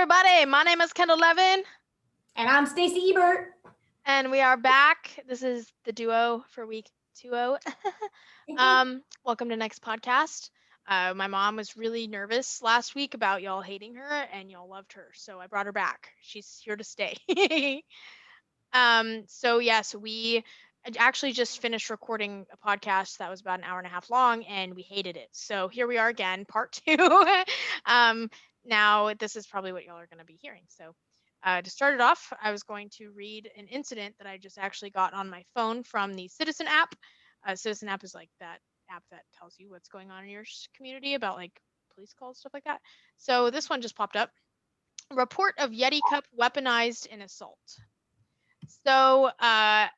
everybody. My name is Kendall Levin. And I'm Stacey Ebert. And we are back. This is the duo for week 20. Welcome to next podcast. My mom was really nervous last week about y'all hating her, and y'all loved her. So I brought her back. She's here to stay. So we actually just finished recording a podcast that was about an hour and a half long, and we hated it. So here we are again, part 2. Now this is probably what y'all are going to be hearing. So to start it off, I was going to read an incident that I just actually got on my phone from the Citizen app. Citizen app is like that app that tells you what's going on in your community about like police calls, stuff like that. So this one just popped up. Report of Yeti cup weaponized in assault. So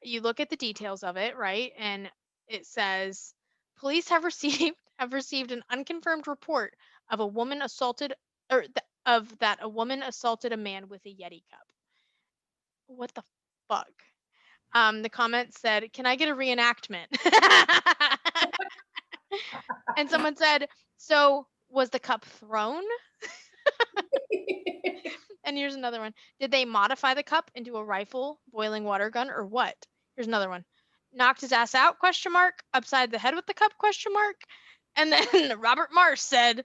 you look at the details of it, right? And it says police have received an unconfirmed report of a woman assaulted that a woman assaulted a man with a Yeti cup. What the fuck? The comment said, "Can I get a reenactment?" And someone said, "So was the cup thrown?" And here's another one. Did they modify the cup into a rifle, boiling water gun, or what? Here's another one. Knocked his ass out, ? Upside the head with the cup, ? And then Robert Marsh said,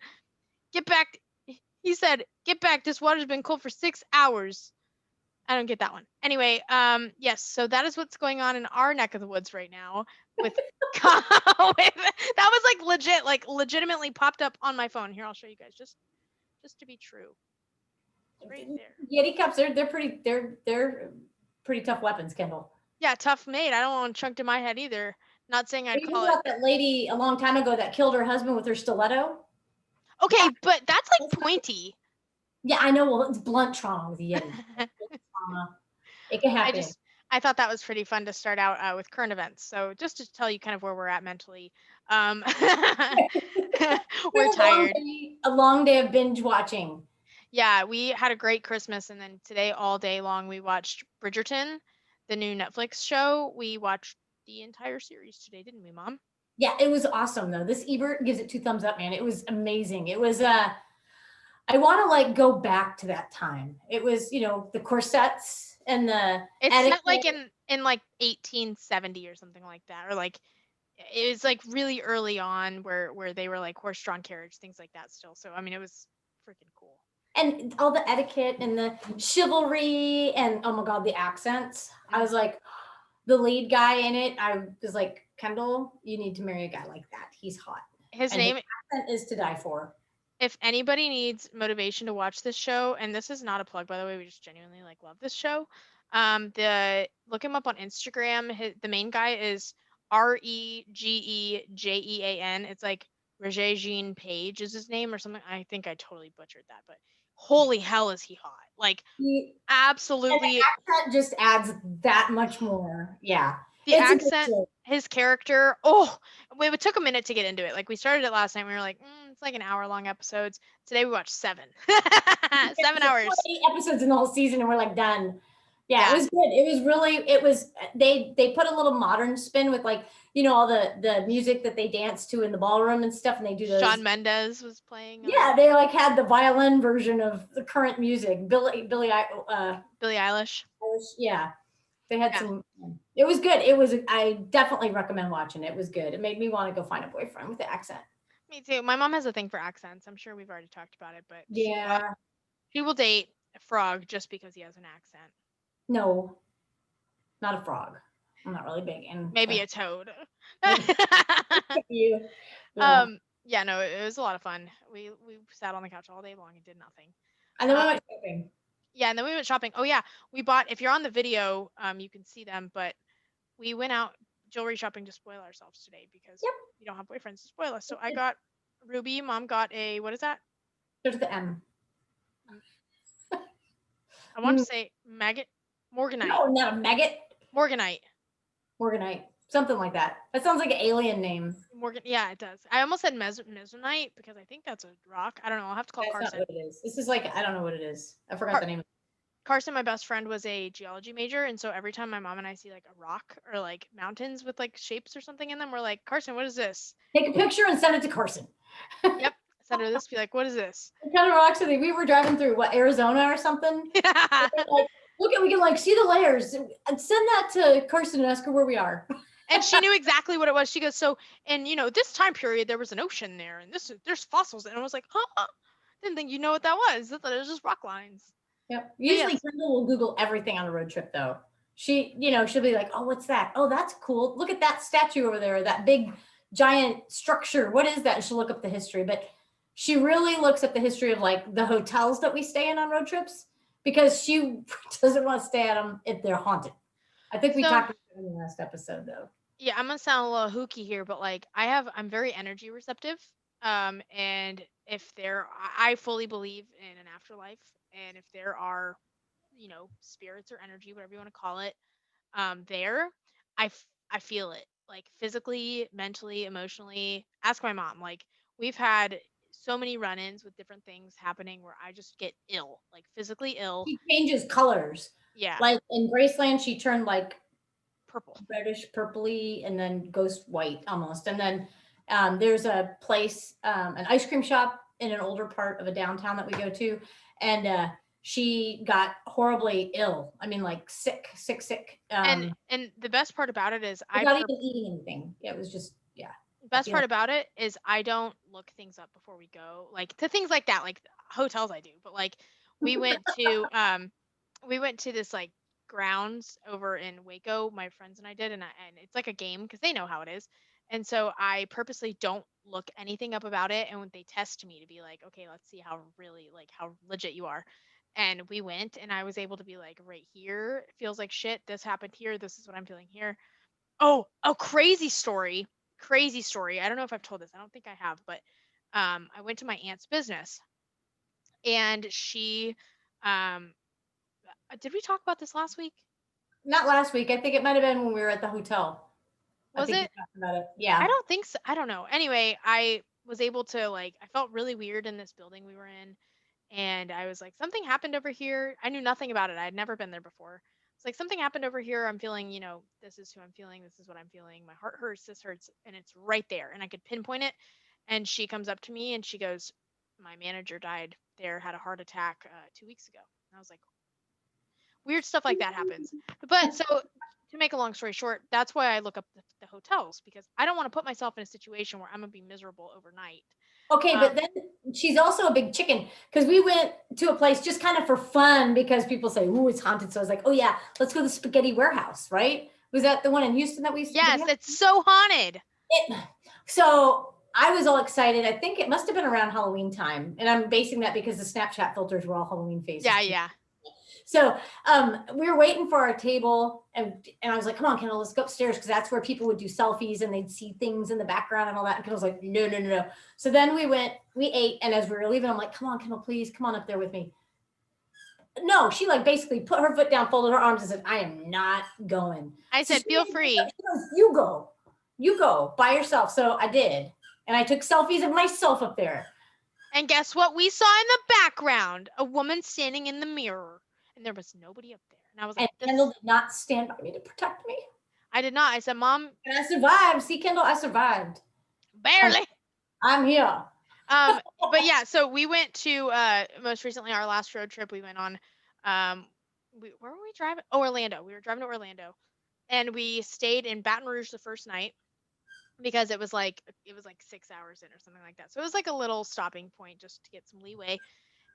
"Get back." He said, "Get back. This water's been cold for 6 hours." I don't get that one. Anyway, yes, so that is what's going on in our neck of the woods right now with that was like legitimately popped up on my phone. Here, I'll show you guys just to be true. Right there. Yeti cups, they're pretty tough weapons, Kendall. Yeah, tough made. I don't want chunked in my head either. Not saying I'd call it. That lady a long time ago that killed her husband with her stiletto. Okay, yeah. But that's like pointy. Yeah, I know. Well, it's blunt trauma with the Yeti. Trauma. It can happen. I thought that was pretty fun to start out with current events. So just to tell you kind of where we're at mentally, we're tired. A long day of binge watching. Yeah, we had a great Christmas, and then today all day long we watched Bridgerton, the new Netflix show. We watched the entire series today, didn't we, Mom? Yeah, it was awesome though. This Ebert gives it 2 thumbs up, man. It was amazing. It was I want to like go back to that time. It was, the corsets and the it's etiquette. Set like in like 1870 or something like that, or like it was like really early on where they were like horse-drawn carriage, things like that still. So I mean, it was freaking cool. And all the etiquette and the chivalry and oh my god, the accents. I was like, the lead guy in it, I was like, Kendall, you need to marry a guy like that. He's hot. His name is to die for. If anybody needs motivation to watch this show, and this is not a plug, by the way, we just genuinely like love this show. Look him up on Instagram. The main guy is Regejean. It's like Regine Page is his name or something. I think I totally butchered that, but holy hell is he hot. Like absolutely. And the accent just adds that much more. Yeah. The accent, his character. Oh, it took a minute to get into it. Like we started it last night. We were like, it's like an hour-long episodes. Today we watched 7. 7 hours. 8 episodes in the whole season, and we're like done. Yeah, it was good. It was really. It was. They put a little modern spin with like all the music that they dance to in the ballroom and stuff, and they do those. Shawn Mendes was playing. Yeah, they like had the violin version of the current music. Billie Eilish. Yeah. They had some. It was good. It was. I definitely recommend watching it. It was good. It made me want to go find a boyfriend with the accent. Me too. My mom has a thing for accents. I'm sure we've already talked about it, but yeah, she will date a frog just because he has an accent. No, not a frog. I'm not really big. And maybe a toad. You. Yeah. Yeah. No, it was a lot of fun. We sat on the couch all day long and did nothing. And then we went shopping. Yeah, and then we went shopping. Oh yeah, we bought. If you're on the video, you can see them. But we went out jewelry shopping to spoil ourselves today because we don't have boyfriends to spoil us. So I got Ruby. Mom got a what is that? There's the M. I want to say maggot. Morganite. No, not a maggot. Morganite. Something like that. That sounds like an alien name. Yeah, it does. I almost said mesonite because I think that's a rock. I don't know. I'll have to call Carson. That's not what it is. This is like, I don't know what it is. I forgot the name. Carson, my best friend, was a geology major, and so every time my mom and I see like a rock or like mountains with like shapes or something in them, we're like, Carson, what is this? Take a picture and send it to Carson. Yep. Send her this. Be like, what is this? Kind of Roxy, we were driving through Arizona or something. Yeah. Like, look at, we can like see the layers and send that to Kirsten and ask her where we are. And she knew exactly what it was. She goes, so, and this time period, there was an ocean there, and there's fossils. And I was like, huh? Didn't think you know what that was. I thought it was just rock lines. Yep. But Usually yes. Kendall will Google everything on a road trip though. She'll be like, oh, what's that? Oh, that's cool. Look at that statue over there, that big giant structure. What is that? And she'll look up the history. But she really looks up the history of like the hotels that we stay in on road trips because she doesn't want to stay at them if they're haunted. I think we talked about it in the last episode though. Yeah, I'm gonna sound a little hooky here, but like I'm very energy receptive. And if I fully believe in an afterlife, and if there are, spirits or energy, whatever you want to call it, there, I feel it, like physically, mentally, emotionally. Ask my mom. Like we've had so many run-ins with different things happening where I just get ill, like physically ill. She changes colors. Yeah, Like in Graceland, she turned like purple. reddish purpley and then goes white almost. And then there's a place, an ice cream shop in an older part of a downtown that we go to. And she got horribly ill. I mean, like sick. And the best part about it is without even eating anything. Yeah, it was just, yeah. best part about it is I don't look things up before we go. Like to things like that, like hotels I do. But like we went to this like grounds over in Waco, my friends and I did, and it's like a game because they know how it is. And so I purposely don't look anything up about it, and when they test me to be like, okay, let's see how really like how legit you are. And we went, and I was able to be like, right here, it feels like shit. This happened here. This is what I'm feeling here. Oh, a crazy story. Crazy story. I don't know if I've told this. I don't think I have, but I went to my aunt's business, and she did we talk about this last week? Not last week. I think it might have been when we were at the hotel. Was I think it? we talked about it. Yeah. I don't think so. I don't know. Anyway, I was able to like I felt really weird in this building we were in, and I was like something happened over here. I knew nothing about it. I had never been there before. It's like something happened over here. I'm feeling, this is who I'm feeling. This is what I'm feeling. My heart hurts. This hurts, and it's right there, and I could pinpoint it. And she comes up to me and she goes, "My manager died there. Had a heart attack 2 weeks ago." And I was like, weird stuff like that happens. But so to make a long story short, that's why I look up the hotels because I don't want to put myself in a situation where I'm gonna be miserable overnight. Okay, but then she's also a big chicken because we went to a place just kind of for fun because people say, "Ooh, it's haunted." So I was like, "Oh yeah, let's go to the Spaghetti Warehouse." Right? Was that the one in Houston that we? Yes, it's so haunted. So I was all excited. I think it must have been around Halloween time, and I'm basing that because the Snapchat filters were all Halloween faces. Yeah. So we were waiting for our table, and I was like, "Come on, Kendall, let's go upstairs," because that's where people would do selfies and they'd see things in the background and all that. And Kendall was like, "No." So then we ate, and as we were leaving, I'm like, "Come on, Kendall, please come on up there with me." No, she like basically put her foot down, folded her arms, and said, "I am not going." I said, "Feel free." She goes, you go by yourself. So I did, and I took selfies of myself up there. And guess what? We saw in the background a woman standing in the mirror. And there was nobody up there. And I was like, and Kendall did not stand by me to protect me. I did not. I said, "Mom." And I survived. See, Kendall, I survived. Barely. I'm here. But yeah, so we went to most recently our last road trip we went on. Where were we driving? Oh, Orlando. We were driving to Orlando. And we stayed in Baton Rouge the first night because it was like 6 hours in or something like that. So it was like a little stopping point just to get some leeway.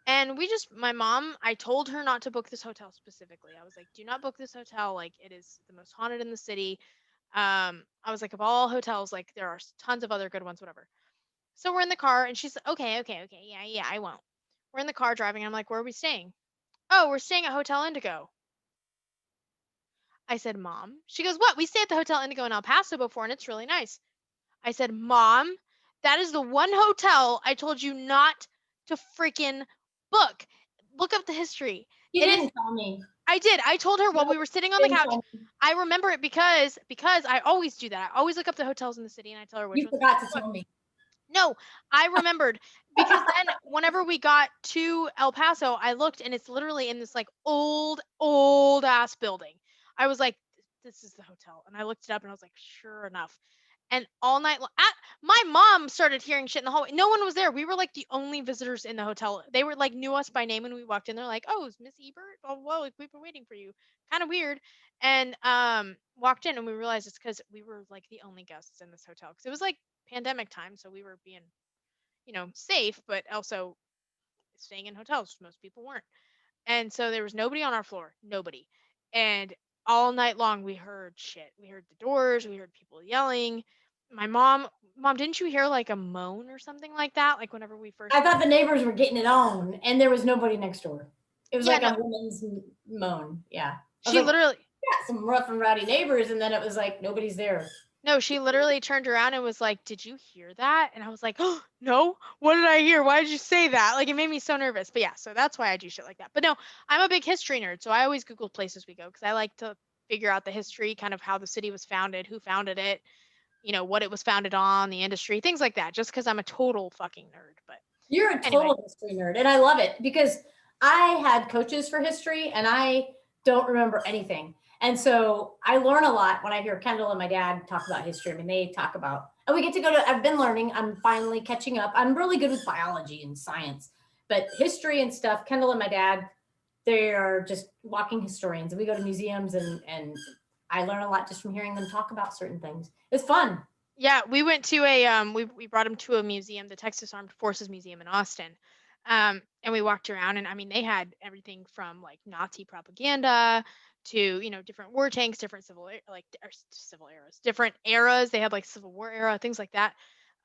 And my mom, I told her not to book this hotel specifically. I was like, "Do not book this hotel. Like, it is the most haunted in the city." I was like, of all hotels, like, there are tons of other good ones, whatever. So we're in the car, and she's okay. Yeah, I won't. We're in the car driving. I'm like, "Where are we staying?" "Oh, we're staying at Hotel Indigo." I said, "Mom." She goes, "What? We stayed at the Hotel Indigo in El Paso before, and it's really nice." I said, "Mom, that is the one hotel I told you not to freaking book. Look up the history." You didn't tell me. I did. I told her while we were sitting on the couch. I remember it because I always do that. I always look up the hotels in the city and I tell her which You ones. forgot to tell me. No, I remembered because then whenever we got to El Paso, I looked and it's literally in this like old ass building. I was like, "This is the hotel," and I looked it up and I was like, sure enough. And all night long, my mom started hearing shit in the hallway. No one was there. We were like the only visitors in the hotel. They were like knew us by name when we walked in. They're like, "Oh, is Miss Ebert? Oh, whoa, like, we've been waiting for you." Kind of weird. And walked in and we realized it's because we were like the only guests in this hotel because it was like pandemic time, so we were being safe, but also staying in hotels. Most people weren't. And so there was nobody on our floor, nobody. And all night long we heard shit. We heard the doors, we heard people yelling. My mom, didn't you hear like a moan or something like that? Like whenever we first I thought the neighbors were getting it on, and there was nobody next door. It was Yeah, like no. a woman's moan. Yeah, I was She like, literally yeah, some rough and rowdy neighbors, and then it was like nobody's there. No, she literally turned around and was like, "Did you hear that?" And I was like, "Oh, no. What did I hear? Why did you say that?" Like it made me so nervous. But yeah, so that's why I do shit like that. But no, I'm a big history nerd, so I always Google places we go because I like to figure out the history, kind of how the city was founded, who founded it, what it was founded on, the industry, things like that, just because I'm a total fucking nerd. But You're a anyway, total history nerd, and I love it because I had coaches for history, and I don't remember anything. And so I learn a lot when I hear Kendall and my dad talk about history. I mean, they talk about, and we get to go to, I've been learning, I'm finally catching up. I'm really good with biology and science, but history and stuff, Kendall and my dad, they are just walking historians. We go to museums and I learn a lot just from hearing them talk about certain things. It's fun. yeah, we went to a we brought him to a museum, the Texas Armed Forces Museum in Austin. And we walked around and I mean they had everything from like Nazi propaganda to, different war tanks, different civil eras, different eras. They had like Civil War era, things like that.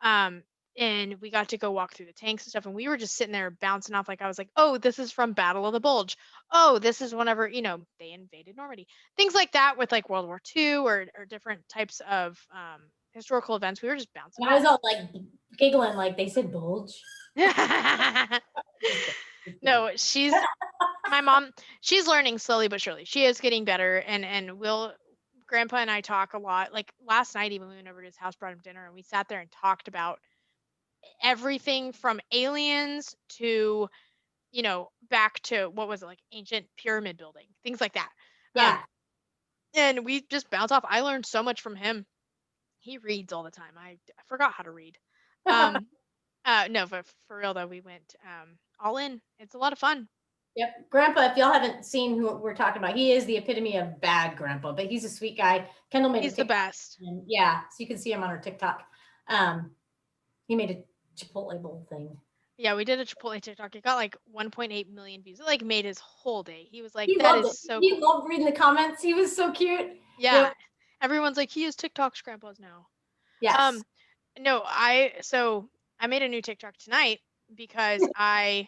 Um and we got to go walk through the tanks and stuff and we were just sitting there bouncing off like I was like, "Oh, this is from Battle of the Bulge. Oh, this is whenever, they invaded Normandy." Things like that with like World War II or different types of historical events. We were just bouncing And I was off. all like giggling, like they said bulge. No, my mom. She's learning slowly but surely. She is getting better, and Grandpa and I talk a lot. Like last night, even we went over to his house, brought him dinner, and we sat there and talked about everything from aliens to back to what was it like ancient pyramid building, things like that. Um, Yeah. and we just bounce off. I learned so much from him. He reads all the time. I forgot how to read. Um, no, but for real though, we went all in. It's a lot of fun. Yep. Grandpa, if y'all haven't seen who we're talking about, he is the epitome of bad grandpa, but he's a sweet guy. Kendall made a He's the TikTok. best. And yeah, so you can see him on our TikTok. Um, he made a Chipotle bowl thing. Yeah, we did a Chipotle TikTok. It got like 1.8 million views. It like made his whole day. He was like, He "That loved is it. so He cool." loved reading the comments. He was so cute. Yeah, Yep. everyone's like, "He is TikTok's grandpa's now." Yes. Um, no, I made a new TikTok tonight because I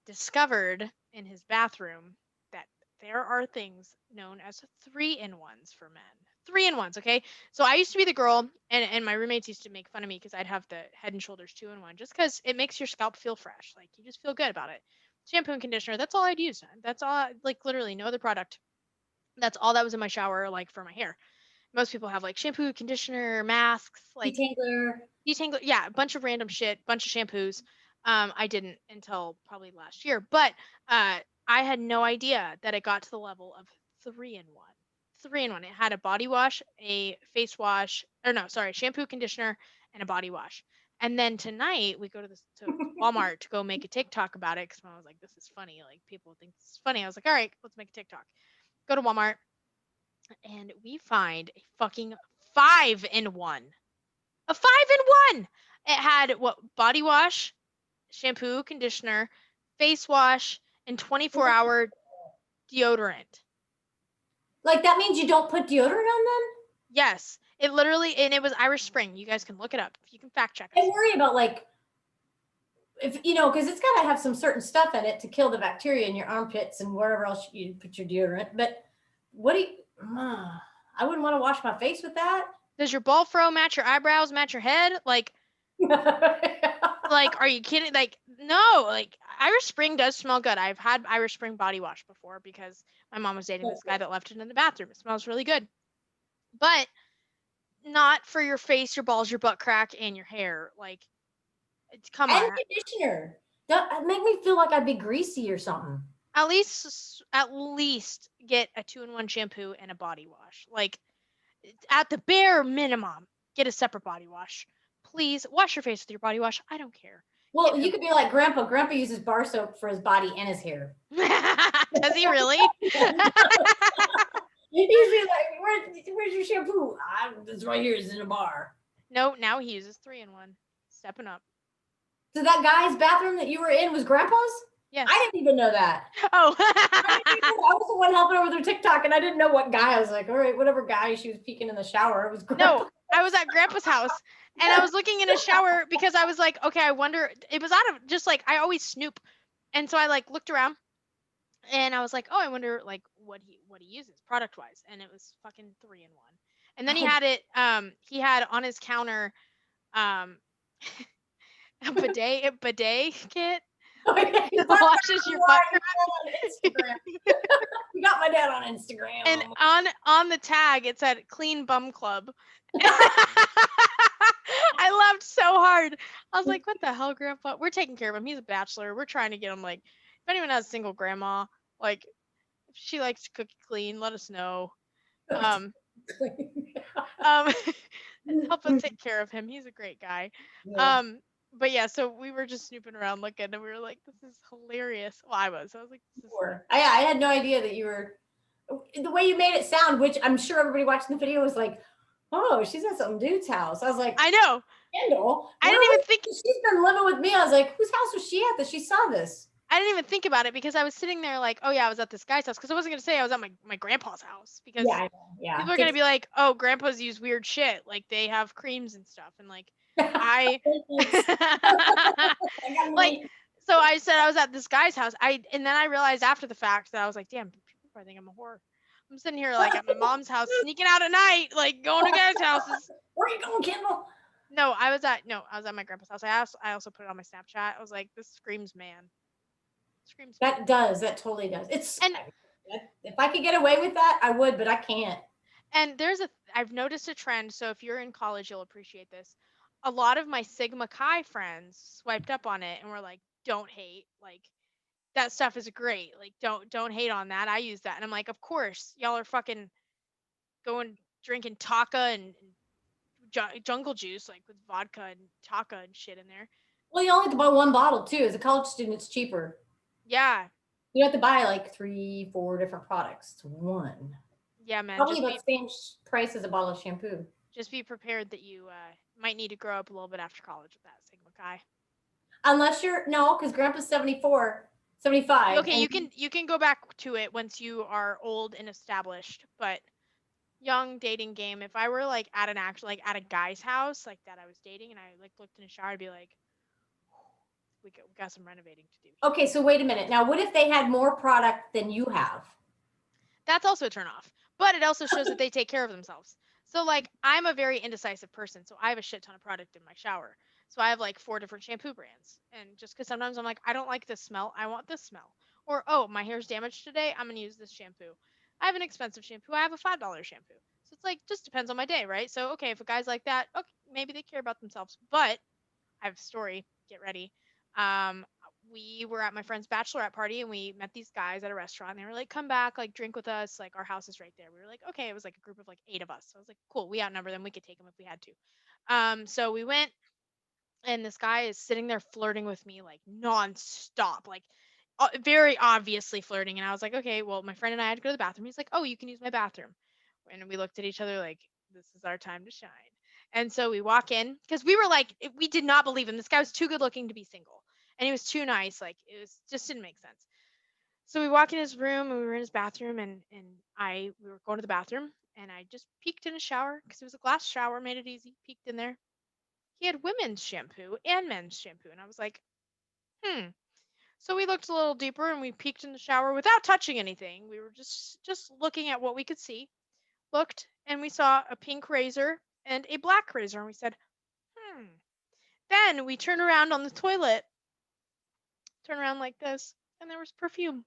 discovered in his bathroom that there are things known as 3-in-1s for men. 3-in-1s, okay? So I used to be the girl, and my roommates used to make fun of me because I'd have the Head and Shoulders 2-in-1 just because it makes your scalp feel fresh. Like you just feel good about it. Shampoo and conditioner, that's all I'd use. That's all, like literally no other product. That's all that was in my shower, like for my hair. Most people have like shampoo, conditioner, masks, like Detangler. detangler, yeah, a bunch of random shit, bunch of shampoos. I didn't until probably last year, but I had no idea that it got to the level of 3-in-1. 3-in-1. It had a body wash, a face wash, or no, sorry, shampoo, conditioner, and a body wash. And then tonight we go to Walmart to go make a TikTok about it because I was like, "This is funny. Like people think this is funny." I was like, "All right, let's make a TikTok." Go to Walmart and we find a fucking 5-in-1. A 5-in-1. It had what body wash, shampoo, conditioner, face wash, and 24-hour deodorant. Like that means you don't put deodorant on then? Yes, it literally, and it was Irish Spring. You guys can look it up. You can fact check I us. worry about like if because it's got to have some certain stuff in it to kill the bacteria in your armpits and wherever else you put your deodorant. But what do you? I wouldn't want to wash my face with that. Does your ball fro match your eyebrows, match your head? Like, are you kidding? Like, no, like Irish Spring does smell good. I've had Irish Spring body wash before because my mom was dating this guy that left it in the bathroom. It smells really good. But not for your face, your balls, your butt crack, and your hair. Like, come And on. conditioner. That make me feel like I'd be greasy or something. At least get a 2-in-1 shampoo and a body wash. Like, at the bare minimum. get a separate body wash. Please wash your face with your body wash. I don't care. Well, you could be like Grandpa. Grandpa uses bar soap for his body and his hair. Does he really? He's usually like, where's your shampoo? It's right here. It's in a bar. No, now he uses 3-in-1. Stepping up. So that guy's bathroom that you were in was Grandpa's? Yes. I didn't even know that. Oh. I was the one helping her with her TikTok, and I didn't know what guy. I was like, all right, whatever guy she was peeking in the shower. It was Grandpa. No, I was at Grandpa's house and I was looking in his shower because I was like, okay, I wonder. It was out of just like I always snoop, and so I like looked around and I was like, oh, I wonder like what he uses product wise, and it was fucking 3-in-1. And then he had on his counter a bidet kit. Oh, yeah, It washes your butt. on Instagram. You got my dad on Instagram. And on the tag it said clean bum club. I laughed so hard. I was like, what the hell, Grandpa? We're taking care of him. He's a bachelor. We're trying to get him like, if anyone has a single grandma, like if she likes to cook clean, let us know. Um help us take care of him. He's a great guy. Yeah. But yeah, so we were just snooping around looking and we were like, this is hilarious. Well, I was like, this is I had no idea that you were the way you made it sound, which I'm sure everybody watching the video was like, oh, she's at some dude's house. I was like, I know. Kendall. I didn't even think she's been living with me. I was like, whose house was she at that she saw this? I didn't even think about it because I was sitting there like, oh yeah, I was at this guy's house because I wasn't gonna say I was at my grandpa's house because people are gonna be like, oh, grandpas use weird shit, like they have creams and stuff, and like I like so I said I was at this guy's house. And then I realized after the fact that I was like, damn, people probably think I'm a whore. I'm sitting here like at my mom's house, sneaking out at night, like going to guys' houses. Where are you going, Kendall? No, I was at my grandpa's house. I also put it on my Snapchat. I was like, this screams man. Screams man. That totally does. If I could get away with that, I would, but I can't. And I've noticed a trend. So if you're in college, you'll appreciate this. A lot of my Sigma Chi friends swiped up on it and were like, don't hate. Like that stuff is great. Like don't hate on that. I use that. And I'm like, of course, y'all are fucking going drinking taka and jungle juice like with vodka and taka and shit in there. Well, you only have to buy one bottle too. As a college student, it's cheaper. Yeah. You have to buy like 3-4 different products. It's one. Yeah, man. Probably about the same price as a bottle of shampoo. Just be prepared that you might need to grow up a little bit after college with that Sigma Chi. Unless because Grandpa's 74, 75. Okay, you can go back to it once you are old and established, but young dating game. If I were like at at a guy's house like that I was dating and I like looked in a shower, I'd be like, we got some renovating to do. Okay, so wait a minute. Now, what if they had more product than you have? That's also a turn off, but it also shows that they take care of themselves. So like I'm a very indecisive person, so I have a shit ton of product in my shower. So I have like 4 different shampoo brands, and just because sometimes I'm like, I don't like this smell, I want this smell, or oh, my hair's damaged today, I'm gonna use this shampoo. I have an expensive shampoo, I have a $5 shampoo. So it's like just depends on my day, right? So okay, if a guy's like that, okay, maybe they care about themselves. But I have a story. Get ready. We were at my friend's bachelorette party and we met these guys at a restaurant and they were like, come back, like drink with us, like our house is right there. We were like, okay. It was like a group of like 8 of us. So I was like, cool, we outnumber them, we could take them if we had to. So we went and this guy is sitting there flirting with me like nonstop, like very obviously flirting. And I was like, okay, well, my friend and I had to go to the bathroom. He's like, oh, you can use my bathroom. And we looked at each other like, this is our time to shine. And so we walk in because we were like, we did not believe him. This guy was too good looking to be single. And he was too nice. Like it was just didn't make sense. So we walk in his room and we were in his bathroom and we were going to the bathroom and I just peeked in his shower because it was a glass shower, made it easy, peeked in there. He had women's shampoo and men's shampoo. And I was like, So we looked a little deeper and we peeked in the shower without touching anything. We were just looking at what we could see. Looked and we saw a pink razor and a black razor and we said, Then we turned around on the toilet, turn around like this, and there was perfume.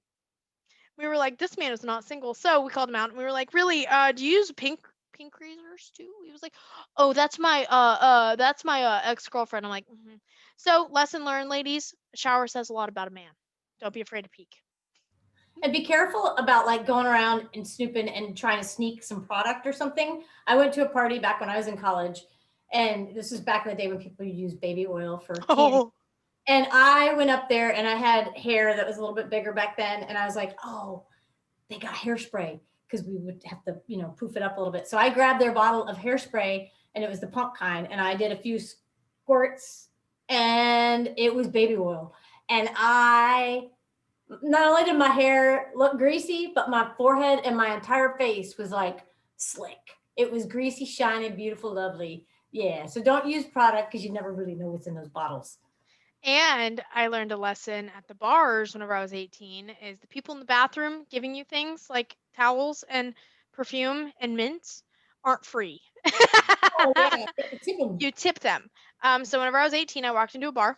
We were like, this man is not single. So we called him out and we were like, really, do you use pink razors too? He was like, oh, that's my ex-girlfriend. I'm like, So lesson learned, ladies, a shower says a lot about a man. Don't be afraid to peek. And be careful about like going around and snooping and trying to sneak some product or something. I went to a party back when I was in college And this was back in the day when people used baby oil for tan. Oh, And I went up there and I had hair that was a little bit bigger back then. And I was like, oh, they got hairspray because we would have to, poof it up a little bit. So I grabbed their bottle of hairspray and it was the pump kind. And I did a few squirts and it was baby oil. And I not only did my hair look greasy, but my forehead and my entire face was like slick. It was greasy, shiny, beautiful, lovely. Yeah. So don't use product because you never really know what's in those bottles. and I learned a lesson at the bars whenever I was 18 is the people in the bathroom giving you things like towels and perfume and mints aren't free. Oh yeah, tipping. You tip them. So whenever I was 18, I walked into a bar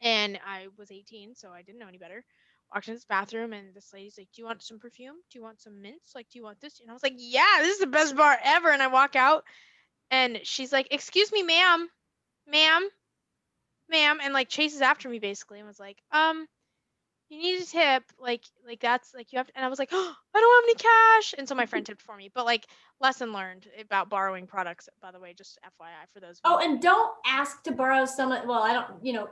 and I was 18, so I didn't know any better. Walked into this bathroom and this lady's like, "Do you want some perfume? Do you want some mints? Like, do you want this?" And I was like, "Yeah, this is the best bar ever." And I walk out and she's like, "Excuse me, ma'am, ma'am, ma'am," and like chases after me basically and was like, you need a tip, like that's like you have to, and I was like, "Oh, I don't have any cash." And so my friend tipped for me. But like lesson learned about borrowing products, by the way, just FYI for those of Oh, you. and don't ask to borrow someone. Well, I don't,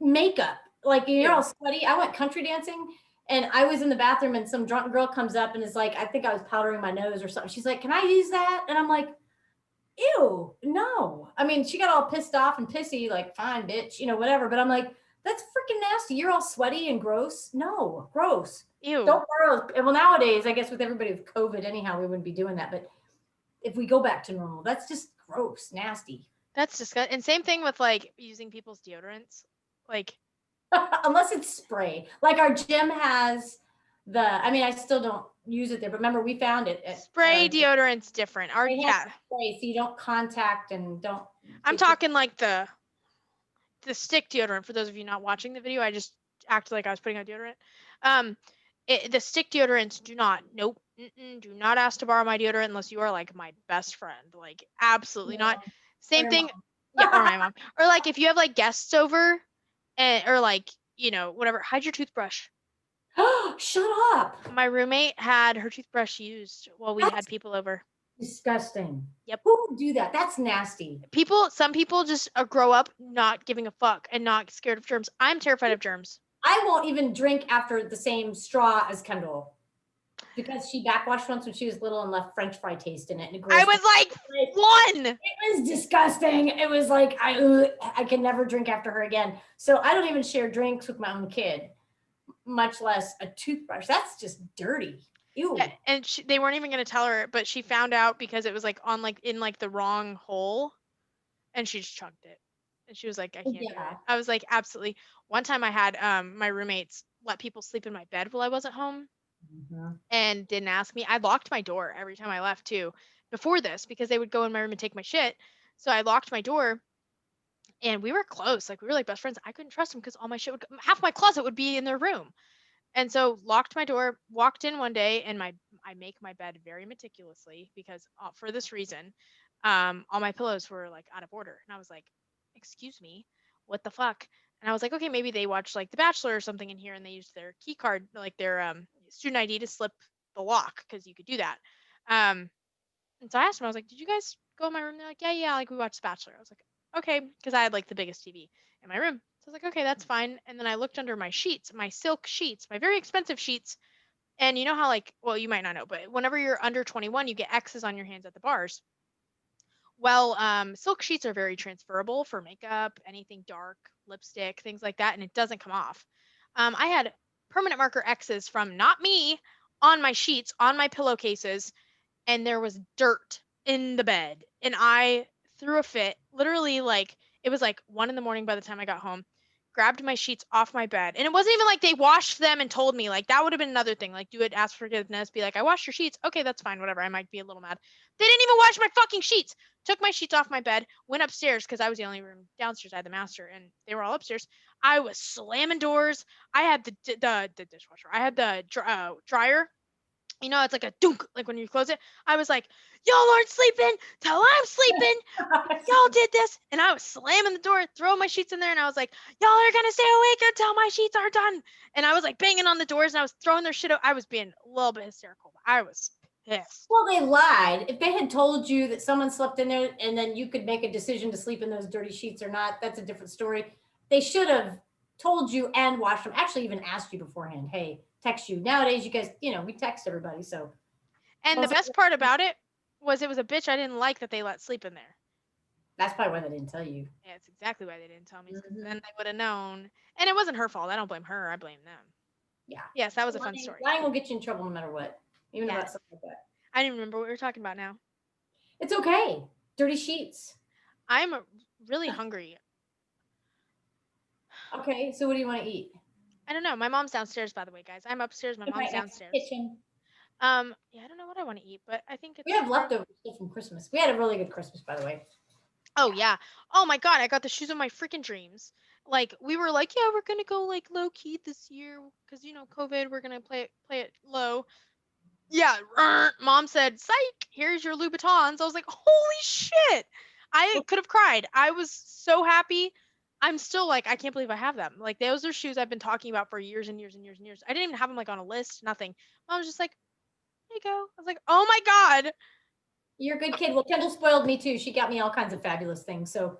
makeup. Like you're Ew. all sweaty. I went country dancing and I was in the bathroom and some drunk girl comes up and is like, I think I was powdering my nose or something. She's like, "Can I use that?" And I'm like, ew, no. I mean, she got all pissed off and pissy, like, fine, bitch, whatever. But I'm like, that's freaking nasty. You're all sweaty and gross. No, gross. Ew. Don't borrow. Well, nowadays, I guess with everybody with COVID, anyhow, we wouldn't be doing that. But if we go back to normal, that's just gross, nasty. That's disgusting. And same thing with like using people's deodorants. Like Unless it's spray. Like our gym has I mean, I still don't use it there, but remember we found it at spray our gym. deodorant's different. Our They have yeah. spray so you don't contact and don't I'm get your talking like the stick deodorant. For those of you not watching the video, I just acted like I was putting on deodorant. Um, the stick deodorants do not. Nope. Do not ask to borrow my deodorant unless you are like my best friend. Like absolutely not. or Same your thing. Yeah, or my mom. Or like if you have like guests over, and or like whatever, hide your toothbrush. mom. Shut up. My roommate had her toothbrush used while we had That's people over. disgusting. Yep. Who would do that? That's nasty. Some people just grow up not giving a fuck and not scared of germs. I'm terrified of germs. I won't even drink after the same straw as Kendall because she backwashed once when she was little and left French fry taste in it, and it I grossed was like one. It was disgusting. It was like I can never drink after her again. So I don't even share drinks with my own kid, much less a toothbrush. That's just dirty. Ew. Yeah, and they weren't even gonna tell her, but she found out because it was like on like in like the wrong hole, and she just chugged it. And she was like, "I can't do it." Yeah. I was like, "Absolutely." One time I had my roommates let people sleep in my bed while I wasn't home Mhm. and didn't ask me. I locked my door every time I left too before this because they would go in my room and take my shit. So I locked my door and we were close. Like we were like best friends. I couldn't trust them because all my shit would half my closet would be in their room. And so locked my door, walked in one day and I make my bed very meticulously because for this reason, all my pillows were like out of order. And I was like, "Excuse me, what the fuck?" And I was like, "Okay, maybe they watched like The Bachelor or something in here and they used their key card, like their student ID to slip the lock because you could do that." Um, and so I asked them, I was like, "Did you guys go in my room?" They're like, "Yeah, yeah, like we watched The Bachelor." I was like, "Okay," because I had like the biggest TV in my room. So I was like, "Okay, that's fine." And then I looked under my sheets, my silk sheets, my very expensive sheets. And you know how like, well, you might not know, but whenever you're under 21, you get X's on your hands at the bars. Well, silk sheets are very transferable for makeup, anything dark, lipstick, things like that, and it doesn't come off. I had permanent marker X's from not me on my sheets, on my pillowcases, and there was dirt in the bed. And I threw a fit. Literally, like, it was like 1 in the morning by the time I got home. Grabbed my sheets off my bed. And it wasn't even like they washed them and told me. Like, that would have been another thing. Like, do it, ask forgiveness, be like, "I washed your sheets." Okay, that's fine, whatever. I might be a little mad. They didn't even wash my fucking sheets. Took my sheets off my bed, went upstairs because I was the only room downstairs. I had the master, and they were all upstairs. I was slamming doors. I had the dishwasher. I had the dryer. It's like a dunk, like when you close it. I was like, "Y'all aren't sleeping till I'm sleeping. Y'all did this." And I was slamming the door, throwing my sheets in there, and I was like, "Y'all are gonna stay awake until my sheets are done." And I was like banging on the doors and I was throwing their shit out. I was being a little bit hysterical. But I was pissed. Well, they lied. If they had told you that someone slept in there and then you could make a decision to sleep in those dirty sheets or not, that's a different story. They should have told you and washed them. Actually, even asked you beforehand. Hey, text you. Nowadays, you guys, we text everybody. So And the someone best part about it was a bitch I didn't like that they let sleep in there. that's probably why they didn't tell you. Yeah, it's exactly why they didn't tell me, because then Mhm. they would have known. And it wasn't her fault. I don't blame her. I blame them. Yeah. Yes, that was a fun Lying, story. lying will get you in trouble no matter what, even about Yes. something like that. I didn't remember what we were talking about now. It's okay. Dirty sheets. I'm really hungry. Okay, so what do you want to eat? I don't know. My mom's downstairs, by the way, guys. I'm upstairs. My I'm mom's right next to the downstairs. kitchen. Yeah, I don't know what I want to eat, but I think We it's have leftover stuff from Christmas. We had a really good Christmas, by the way. Oh yeah. Oh my god, I got the shoes of my freaking dreams. Like we were like, yeah, we're gonna go like low key this year because COVID. We're gonna play it low. Yeah. Mom said, "Psych, here's your Louboutins." I was like, holy shit! I could have cried. I was so happy. I'm still like, I can't believe I have them. Like those are shoes I've been talking about for years and years and years and years. I didn't even have them like on a list. Nothing. Mom was just like, "Here you go." I was like, "Oh my god." You're a good kid. Well, Kendall spoiled me too. She got me all kinds of fabulous things. So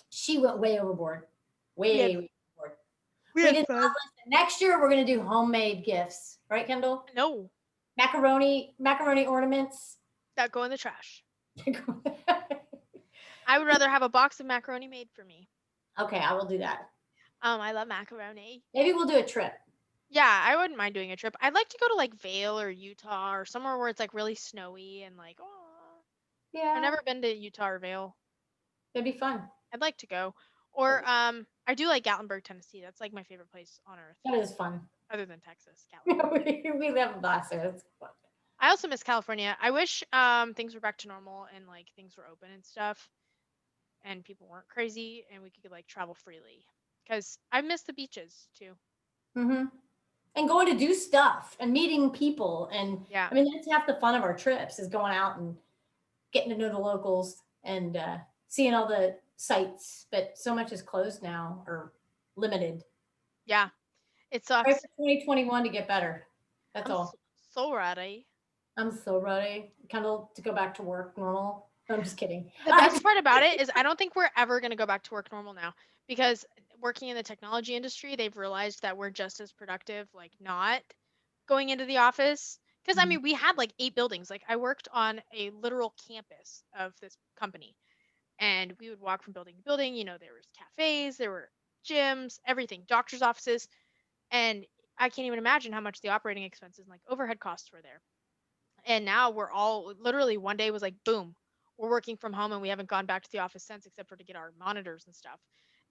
she went way overboard. We had Way overboard. we We had did not fun. listen. Next year, we're going to do homemade gifts. Right, Kendall? No, Macaroni ornaments. that go in the trash. I would rather have a box of macaroni made for me. Okay, I will do that. I love macaroni. Maybe we'll do a trip. Yeah, I wouldn't mind doing a trip. I'd like to go to like Vail or Utah or somewhere where it's like really snowy and like, oh, I've Yeah, never been to Utah or Vail. it'd be fun. I'd like to go. Or I do like Gatlinburg, Tennessee. That's like my favorite place on earth, That is fun. other than Texas, Gatlinburg. We live in Boston. It's fun. I also miss California. I wish things were back to normal and like things were open and stuff and people weren't crazy and we could like travel freely. Because I miss the beaches too. Mm-hmm. And going to do stuff and meeting people. And Yeah. I mean, that's half the fun of our trips is going out and getting to know the locals and seeing all the sites. But so much is closed now or limited. Yeah. It Pray for sucks. 2021 to get better. That's I'm all. so ready. I'm so ready, Kendall, to go back to work normal. I'm just kidding. The best part about it is I don't think we're ever going to go back to work normal now because working in the technology industry, they've realized that we're just as productive, like not going into the office. Because I mean, we had like 8 buildings. Like I worked on a literal campus of this company, and we would walk from building to building. There was cafes, there were gyms, everything, doctors' offices, and I can't even imagine how much the operating expenses and like overhead costs were there. And now we're all literally one day was like boom, we're working from home and we haven't gone back to the office since except for to get our monitors and stuff.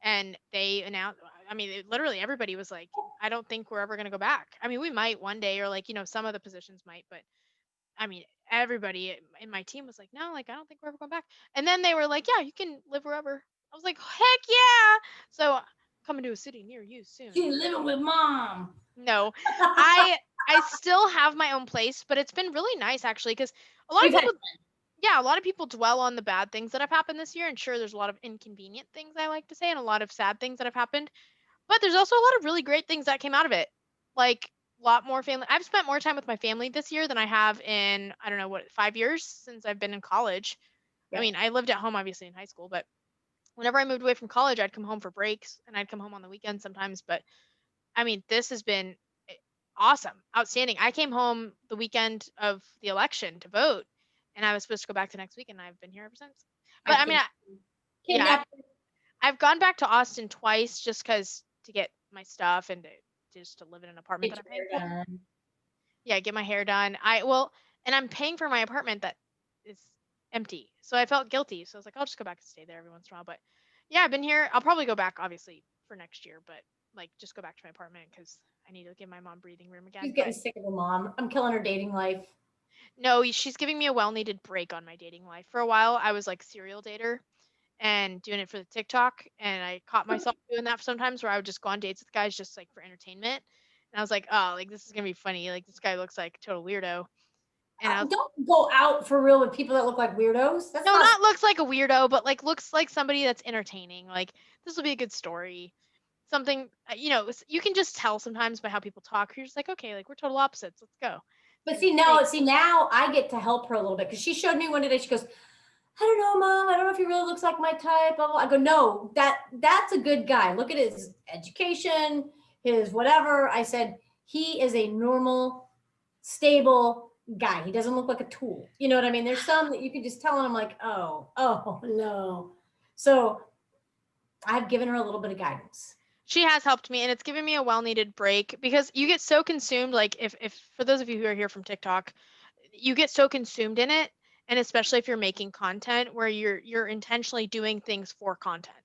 And they announced, I mean, literally everybody was like, I don't think we're ever going to go back. I mean, we might one day, or like, some of the positions might, but I mean, everybody in my team was like, no, like, I don't think we're ever going back. And then they were like, yeah, you can live wherever. I was like, heck yeah. So coming to a city near you soon. She's living with mom. No, I I still have my own place, but it's been really nice actually because a lot of We've had people, yeah, a lot of people dwell on the bad things that have happened this year, and sure, there's a lot of inconvenient things I like to say, and a lot of sad things that have happened, but there's also a lot of really great things that came out of it, like a lot more family. I've spent more time with my family this year than I have in I don't know what 5 years since I've been in college. I Yep. mean, I lived at home obviously in high school, but whenever I moved away from college, I'd come home for breaks and I'd come home on the weekends sometimes, but I mean, this has been awesome, outstanding. I came home the weekend of the election to vote, and I was supposed to go back the next week, and I've been here ever since. I But I mean, think yeah, kidnapped. I've gone back to Austin twice just because to get my stuff and just to live in an apartment Get that I'm your paying hair for. done. Yeah, get my hair done. And I'm paying for my apartment that is empty, so I felt guilty. So I was like, I'll just go back and stay there every once in a while. But yeah, I've been here. I'll probably go back obviously for next year, but like just go back to my apartment because I need to give my mom breathing room She's again. getting But sick of her mom. I'm killing her dating life. no, she's giving me a well-needed break on my dating life. For a while, I was like serial dater and doing it for the TikTok, and I caught myself doing that sometimes where I would just go on dates with guys just like for entertainment. And I was like, oh, like this is gonna be funny. Like this guy looks like a total weirdo. And I was Don't go out for real with people that look like weirdos. That's no, not. not looks like a weirdo, but like looks like somebody that's entertaining. Like this will be a good story. Something you can just tell sometimes by how people talk. You're just like, okay, like we're total opposites. Let's go. But see, now I get to help her a little bit because she showed me one today. She goes, I don't know, Mom. I don't know if he really looks like my type. Blah, blah. I go, no, that's a good guy. Look at his education, his whatever. I said, he is a normal, stable guy. He doesn't look like a tool. You know what I mean? There's some that you can just tell, and I'm like, oh no. So I've given her a little bit of guidance. She has helped me, and it's given me a well-needed break because you get so consumed. Like if for those of you who are here from TikTok, you get so consumed in it, and especially if you're making content where you're intentionally doing things for content,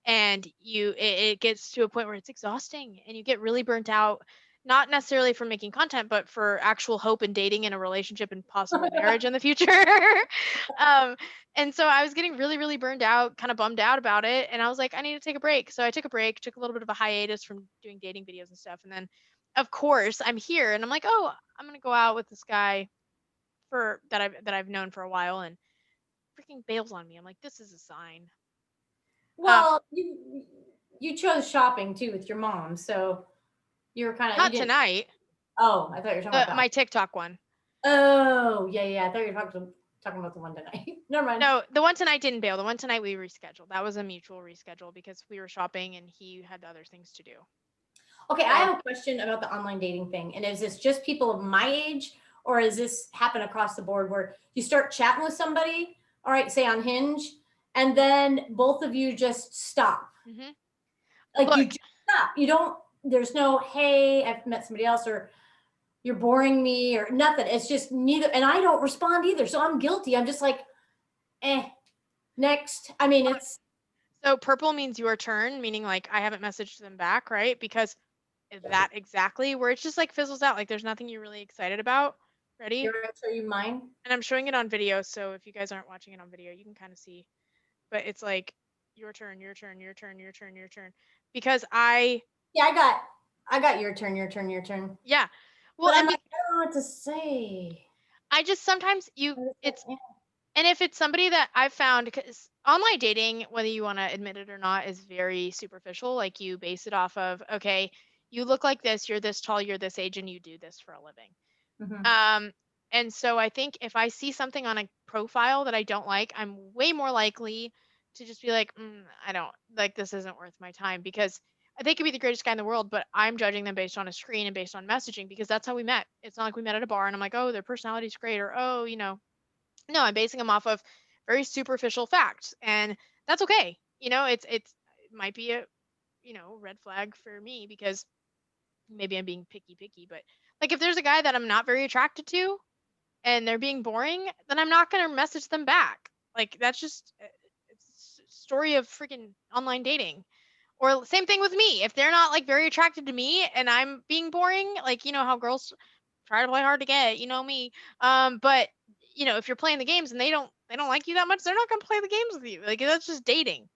and it gets to a point where it's exhausting and you get really burnt out, not necessarily for making content but for actual hope and dating in a relationship and possible marriage in the future. um and so I was getting really really burned out, kind of bummed out about it, and I was like, I need to take a break. So I took a break, took a little bit of a hiatus from doing dating videos and stuff, and then of course I'm here and I'm like, oh, I'm going to go out with this guy for that I've known for a while, and freaking bails on me. I'm like, this is a sign. um Well, you chose shopping too with your mom, so you were kind of you Not didn't. tonight. Oh, I thought you were talking about that. My TikTok one. Oh, yeah. I thought you were talking about the one tonight. Never mind. No, the one tonight didn't bail. The one tonight we rescheduled. That was a mutual reschedule because we were shopping and he had other things to do. Okay, I have a question about the online dating thing. And is this just people of my age, or is this happen across the board where you start chatting with somebody, all right, say on Hinge, and then both of you just stop? Mm-hmm. Like you Look, just stop. You don't, there's no, hey, I've met somebody else, or you're boring me, or nothing. It's just neither. And I don't respond either. So I'm guilty. I'm just like, next. I mean, it's, so purple means your turn, meaning like I haven't messaged them back, right? Because that exactly where it's just like fizzles out. Like there's nothing you're really excited about. Ready? you're going to show you mine. And I'm showing it on video. So if you guys aren't watching it on video, you can kind of see. But it's like your turn, your turn, your turn, your turn, your turn. Because Yeah, I got your turn, your turn, your turn. yeah. Well, But I'm and like, I don't know what to say. I just sometimes it's, and if it's somebody that I've found, because online dating, whether you want to admit it or not, is very superficial. Like you base it off of, okay, you look like this, you're this tall, you're this age, and you do this for a living. Mhm. And so I think if I see something on a profile that I don't like, I'm way more likely to just be like, I don't like, this isn't worth my time, because they could be the greatest guy in the world, but I'm judging them based on a screen and based on messaging because that's how we met. It's not like we met at a bar and I'm like, oh, their personality's great, or oh, no, I'm basing them off of very superficial facts, and that's okay. It might be a red flag for me because maybe I'm being picky, but like if there's a guy that I'm not very attracted to and they're being boring, then I'm not gonna message them back. Like that's just it's a story of freaking online dating. Or same thing with me. If they're not like very attracted to me and I'm being boring, like how girls try to play hard to get, me. But if you're playing the games and they don't like you that much, they're not gonna play the games with you. Like that's just dating.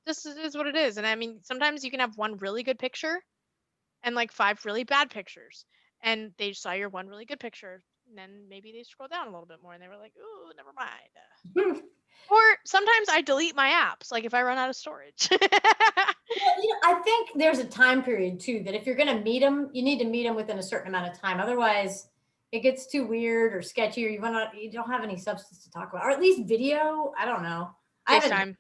This is what it is. And I mean, sometimes you can have one really good picture and like five really bad pictures, and they saw your one really good picture, and then maybe they scroll down a little bit more and they were like, "Ooh, never mind." Or sometimes I delete my apps, like if I run out of storage. Well, I think there's a time period too that if you're going to meet them, you need to meet them within a certain amount of time. Otherwise, it gets too weird or sketchy, or you don't have any substance to talk about, or at least video. I don't know. I haven't. FaceTime.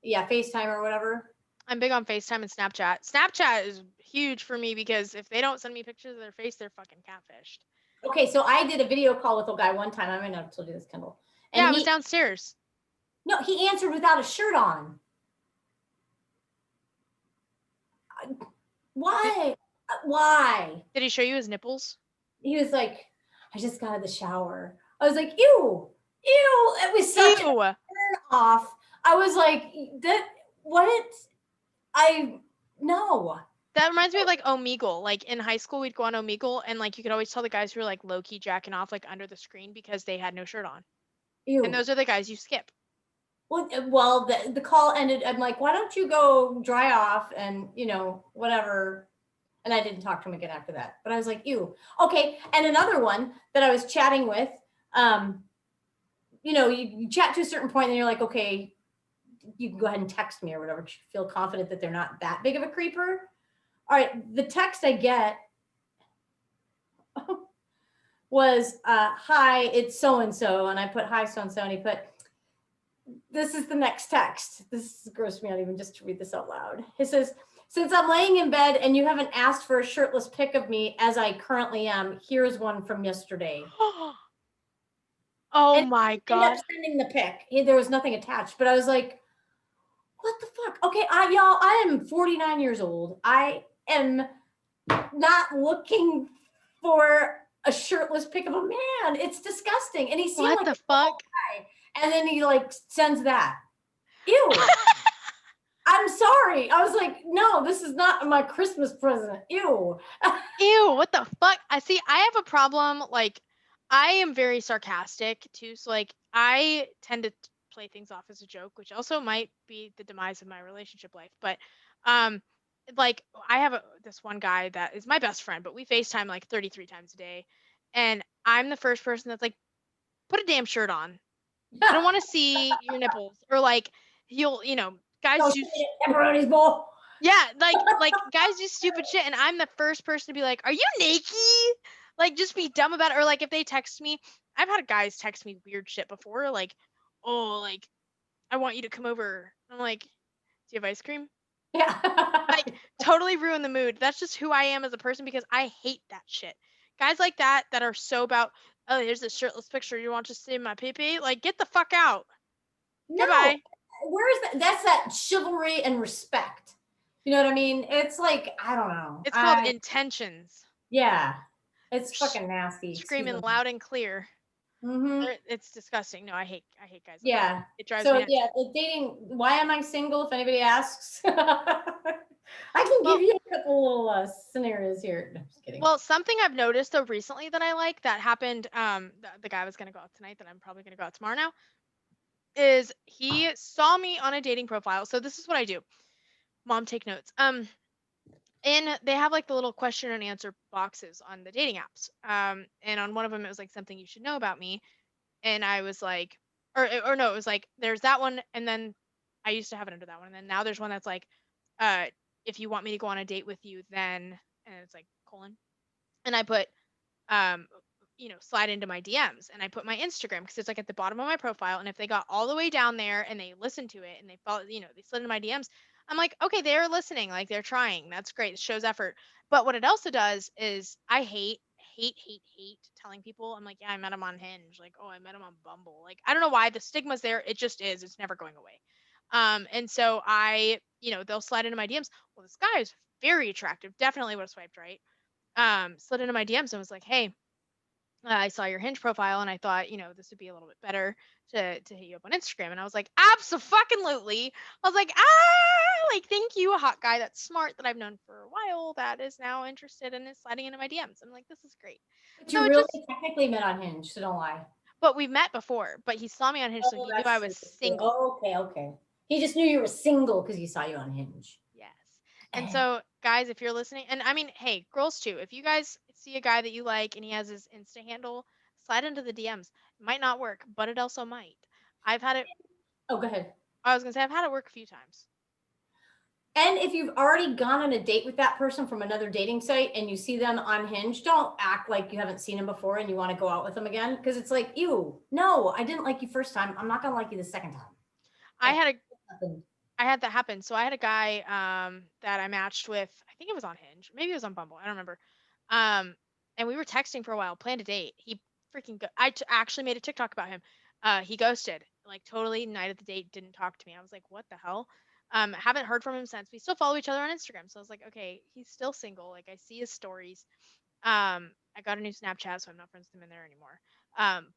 Yeah, FaceTime or whatever. I'm big on FaceTime and Snapchat. Snapchat is huge for me because if they don't send me pictures of their face, they're fucking catfished. Okay, so I did a video call with a guy one time. I might not have told you this, Kendall. And Yeah, I was downstairs. No, he answered without a shirt on. Why? Why? Did he show you his nipples? He was like, I just got out of the shower. I was like, ew. It was such a turn off. I was like, what? No. That reminds me of like Omegle. Like in high school, we'd go on Omegle, and like you could always tell the guys who were like low key jacking off like under the screen because they had no shirt on. Ew. And those are the guys you skip. Well, the call ended. I'm like, why don't you go dry off and whatever. And I didn't talk to him again after that. But I was like, ew. Okay. And another one that I was chatting with, you chat to a certain point and you're like, okay, you can go ahead and text me or whatever. You feel confident that they're not that big of a creeper. All right. The text I get, was, hi, it's so and so, and I put hi so and so, and he put, this is the next text. This grossed me out even just to read this out loud. He says, since I'm laying in bed and you haven't asked for a shirtless pic of me as I currently am, here's one from yesterday. Oh And my he ended up God. sending the pic. There was nothing attached, but I was like, what the fuck? Okay, I am 49 years old. I am not looking for a shirtless pic of a man. It's disgusting. And he seemed What like the a cool fuck? guy. And then he like sends that. Ew. I'm sorry. I was like, no, this is not my Christmas present. Ew. Ew, what the fuck? I see, I have a problem. Like, I am very sarcastic too. So, like, I tend to play things off as a joke, which also might be the demise of my relationship life. But, um, like, I have this one guy that is my best friend, but we FaceTime like 33 times a day. And I'm the first person that's like, put a damn shirt on. I don't want to see your nipples. Or, like, guys No do. shit, pepperoni's bowl. Yeah, like guys do stupid shit, and I'm the first person to be like, "Are you naked?" Like, just be dumb about it. Or like if they text me, I've had guys text me weird shit before, like, "Oh, like I want you to come over." I'm like, "Do you have ice cream?" Yeah. Like, totally ruin the mood. That's just who I am as a person because I hate that shit. Guys like that are so about, "Oh, here's this shirtless picture. You want to see my pee pee?" Like, get the fuck out. No. Goodbye. Where is that? That's that chivalry and respect. You know what I mean? It's like, I don't know. It's called intentions. Yeah. It's Sh- fucking nasty. Excuse Screaming me. loud and clear. Mm-hmm. It's disgusting. No, I hate guys like that. Yeah. It drives me So nuts. yeah, the dating. Why am I single? If anybody asks, I can give Well, you a couple little scenarios here. No, just kidding. well, something I've noticed though recently that I like that happened. The guy was gonna go out tonight that I'm probably gonna go out tomorrow now is he saw me on a dating profile. So this is what I do. Mom, take notes. And they have like the little question and answer boxes on the dating apps. And on one of them it was like something you should know about me, and I was like, or no, it was like there's that one, and then I used to have it under that one, and then now there's one that's like, uh, if you want me to go on a date with you, then, and it's like colon, and I put, um, slide into my DMs, and I put my Instagram because it's like at the bottom of my profile, and if they got all the way down there and they listened to it and they follow, they slid into my DMs, I'm like, okay, they're listening, like they're trying, that's great, it shows effort. But what it also does is I hate telling people, I'm like, yeah, I met him on Hinge, like, oh, I met him on Bumble, like I don't know why the stigma's there, it just is, it's never going away. And so they'll slide into my DMs. Well, this guy is very attractive, definitely would have swiped right. Slid into my DMs and was like, hey, I saw your Hinge profile and I thought, this would be a little bit better to hit you up on Instagram. And I was like, absolutely. I was like, like, thank you, a hot guy that's smart that I've known for a while that is now interested and is sliding into my DMs. I'm like, this is great. But So you it really just, technically met on Hinge, so don't lie. but we met before, but he saw me on Hinge, so Oh, he knew I that's was true. That's true. single. Oh, okay, okay. He just knew you were single because he saw you on Hinge. Yes. And so, guys, if you're listening, and I mean, hey, girls too, if you guys see a guy that you like and he has his Insta handle, slide into the DMs. It might not work, but it also might. I've had it, Oh, go ahead. I was going to say, I've had it work a few times. And if you've already gone on a date with that person from another dating site and you see them on Hinge, don't act like you haven't seen them before and you want to go out with them again. Because it's like, ew, no, I didn't like you first time. I'm not going to like you the second time. I That had a happened. I had that happen. So I had a guy that I matched with, I think it was on Hinge, maybe it was on Bumble, I don't remember. Um and we were texting for a while, planned a date. He actually made a TikTok about him. He ghosted, like totally night of the date, didn't talk to me. I was like, what the hell? Haven't heard from him since. We still follow each other on Instagram. So I was like, okay, he's still single. Like I see his stories. I got a new Snapchat, so I'm not friends with him in there anymore.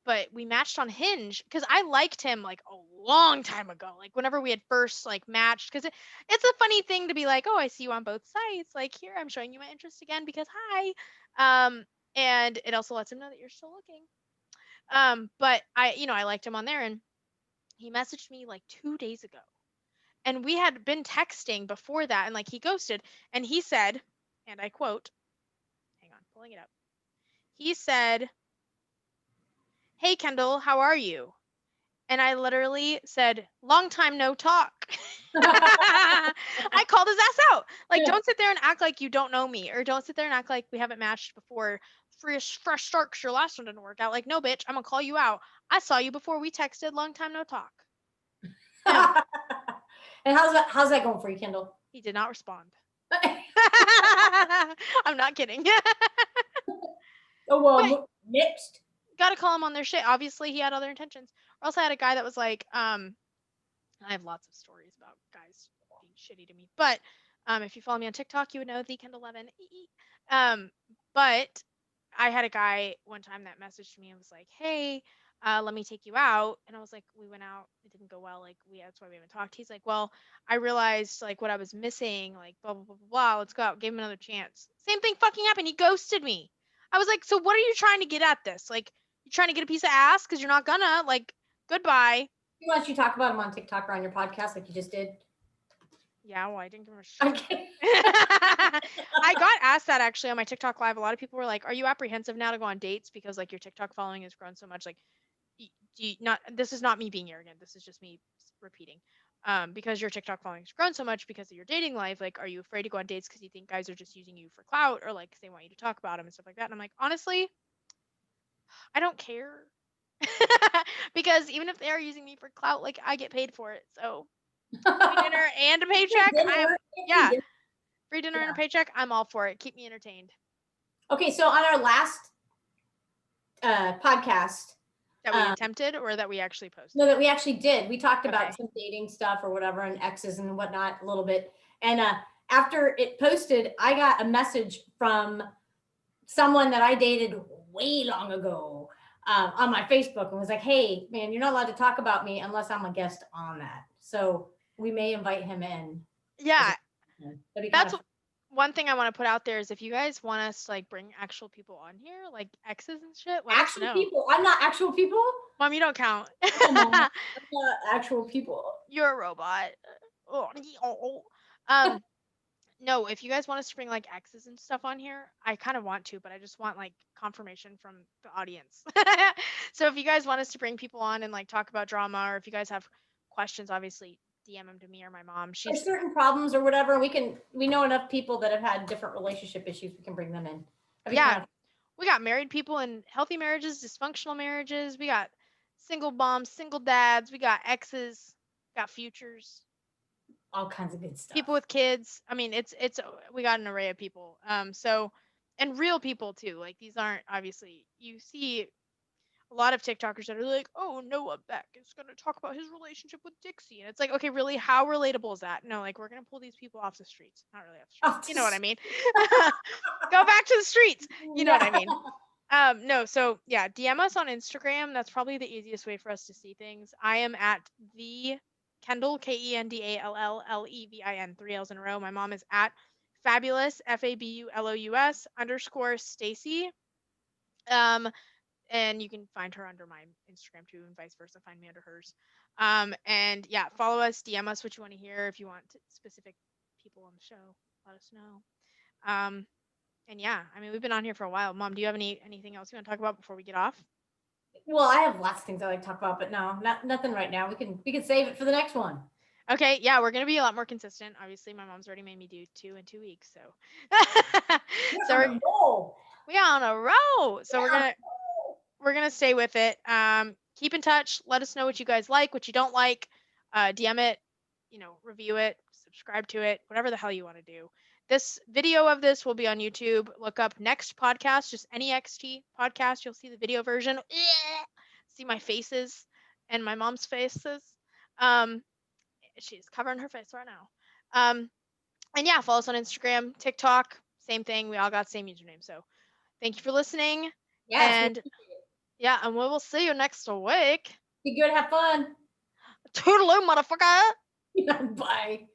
But we matched on Hinge because I liked him like a long time ago. Like whenever we had first like matched, because it's a funny thing to be like, oh, I see you on both sites. Like here, I'm showing you my interest again because hi. And it also lets him know that you're still looking. But I liked him on there, and he messaged me like 2 days ago, and we had been texting before that, and like he ghosted, and he said, and I quote, hang on, pulling it up. He said, "Hey Kendall, how are you?" And I literally said, "Long time no talk." I called his ass out. Like, don't sit there and act like you don't know me, or don't sit there and act like we haven't matched before fresh start because your last one didn't work out. Like, no, bitch, I'm gonna call you out. I saw you before we texted. Long time no talk. No, And how's that going for you, Kendall? he did not respond. I'm not kidding. Oh well, But next. gotta call him on their shit. Obviously, he had other intentions. Or else I had a guy that was like, I have lots of stories about guys being shitty to me. But if you follow me on TikTok, you would know the Kendall 11. Um, but I had a guy one time that messaged me and was like, "Hey, let me take you out." And I was like, "We went out. It didn't go well. Like that's why we haven't talked." He's like, "Well, I realized like what I was missing. Like blah blah blah blah. Blah. Let's go out. Give him another chance." Same thing fucking happened. He ghosted me. I was like, "So what are you trying to get at this? Like you trying to get a piece of ass because you're not gonna like goodbye." Why don't you talk about him on TikTok or on your podcast like you just did? Yeah, well, I didn't give him a shit. I'm kidding. I got asked that actually on my TikTok live. A lot of people were like, "Are you apprehensive now to go on dates because like your TikTok following has grown so much?" Like, do you not? This is not me being arrogant. This is just me repeating. Because your TikTok following has grown so much because of your dating life. Like, are you afraid to go on dates because you think guys are just using you for clout or like they want you to talk about them and stuff like that? And I'm like, honestly, I don't care. Because even if they are using me for clout, like I get paid for it. So free dinner and a paycheck. Yeah, free dinner and a paycheck. I'm all for it. Keep me entertained. Okay, so on our last podcast That we attempted or that we actually posted? No, that we actually did. We talked about Okay. some dating stuff or whatever and exes and whatnot a little bit. And after it posted, I got a message from someone that I dated way long ago on my Facebook and was like, "Hey, man, you're not allowed to talk about me unless I'm a guest on that." So we may invite him in. Yeah, That'd be that's kind of one thing I want to put out there is if you guys want us to like bring actual people on here, like exes and shit, let us actual know. people. I'm not actual people. Mom, you don't count. Come on, I'm not actual people. You're a robot. No, if you guys want us to bring like exes and stuff on here, I kind of want to, but I just want like confirmation from the audience. So if you guys want us to bring people on and like talk about drama, or if you guys have questions, obviously DM them to me or my mom. There's certain problems or whatever. We know enough people that have had different relationship issues. We can bring them in. Yeah, we got married people in healthy marriages, dysfunctional marriages. We got single moms, single dads. We got exes, got futures, all kinds of good stuff. people with kids. I mean, it's we got an array of people. So and real people too. Like these aren't obviously you see a lot of TikTokers that are like, "Oh, Noah Beck is going to talk about his relationship with Dixie." And it's like, "Okay, really? How relatable is that?" No, like we're going to pull these people off the streets. Not really off the streets. You know what I mean? Go back to the streets. You know what I mean? No, so yeah, DM us on Instagram. That's probably the easiest way for us to see things. I am at the Kendall, KENDALLLEVIN, 3 L's in a row. My mom is at fabulous, FABULOUS _ Stacy. And you can find her under my Instagram too, and vice versa. Find me under hers. And yeah, follow us, DM us what you want to hear. If you want specific people on the show, let us know. And yeah, I mean, we've been on here for a while. Mom, do you have anything else you want to talk about before we get off? Well, I have lots of things I like to talk about, but no, nothing right now. We can save it for the next one. Okay, yeah, we're gonna be a lot more consistent. Obviously, my mom's already made me do 2 in 2 weeks, so we are on a roll. So we're gonna stay with it. Keep in touch. Let us know what you guys like, what you don't like. DM it, review it, subscribe to it, whatever the hell you want to do. This video of this will be on YouTube. Look up Next Podcast, just NEXT podcast. You'll see the video version. See my faces and my mom's faces. She's covering her face right now. And yeah, follow us on Instagram, TikTok, same thing. We all got the same username. So thank you for listening. Yes. Yeah, and we will see you next week. Be good. Have fun. Toodaloo, motherfucker. Bye.